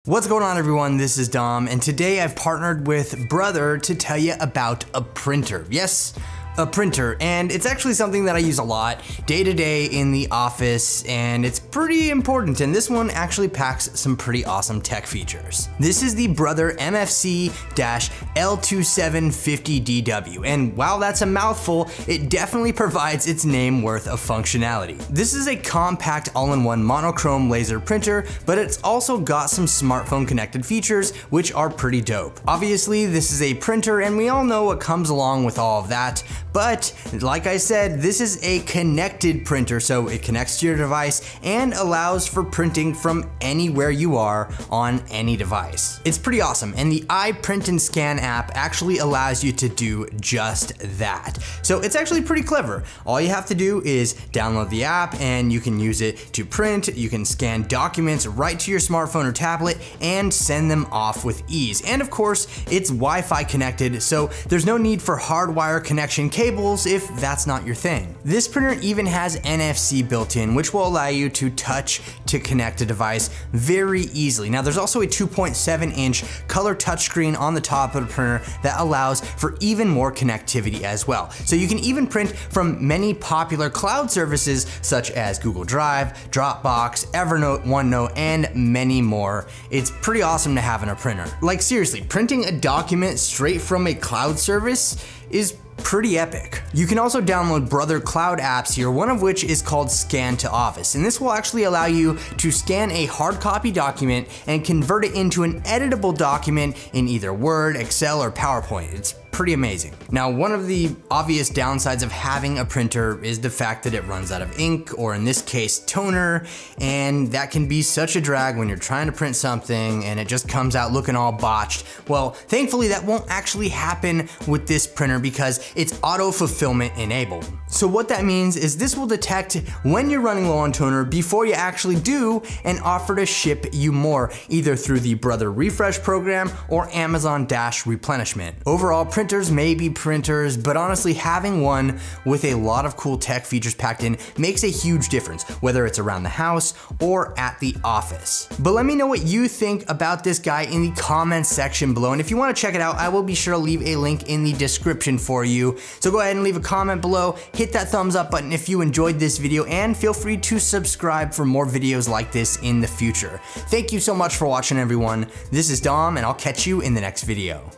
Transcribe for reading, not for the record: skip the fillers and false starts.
What's going on, everyone? This is Dom, and today I've partnered with Brother to tell you about a printer. Yes, a printer, and it's actually something that I use a lot day to day in the office, and it's pretty important, and this one actually packs some pretty awesome tech features. This is the Brother MFC-L2750DW, and while that's a mouthful, it definitely provides its name worth of functionality. This is a compact all-in-one monochrome laser printer, but it's also got some smartphone connected features which are pretty dope. Obviously, this is a printer, and we all know what comes along with all of that. But like I said, this is a connected printer, so it connects to your device and allows for printing from anywhere you are on any device. It's pretty awesome, and the iPrint and Scan app actually allows you to do just that. So it's actually pretty clever. All you have to do is download the app and you can use it to print, you can scan documents right to your smartphone or tablet and send them off with ease. And of course, it's Wi-Fi connected, so there's no need for hardwire connection cables if that's not your thing. This printer even has NFC built in, which will allow you to touch to connect a device very easily. Now, there's also a 2.7-inch color touchscreen on the top of the printer that allows for even more connectivity as well. So you can even print from many popular cloud services such as Google Drive, Dropbox, Evernote, OneNote, and many more. It's pretty awesome to have in a printer. Like seriously, printing a document straight from a cloud service is pretty epic. You can also download Brother Cloud apps here, one of which is called Scan to Office, and this will actually allow you to scan a hard copy document and convert it into an editable document in either Word, Excel, or PowerPoint. It's pretty amazing. Now, one of the obvious downsides of having a printer is the fact that it runs out of ink, or in this case, toner, and that can be such a drag when you're trying to print something and it just comes out looking all botched. Well, thankfully that won't actually happen with this printer because it's auto fulfillment enabled. So what that means is this will detect when you're running low on toner before you actually do and offer to ship you more, either through the Brother Refresh program or Amazon Dash replenishment. Overall, printers may be printers, but honestly, having one with a lot of cool tech features packed in makes a huge difference, whether it's around the house or at the office. But let me know what you think about this guy in the comments section below, and if you want to check it out, I will be sure to leave a link in the description for you. So go ahead and leave a comment below, hit that thumbs up button if you enjoyed this video, and feel free to subscribe for more videos like this in the future. Thank you so much for watching, everyone. This is Dom, and I'll catch you in the next video.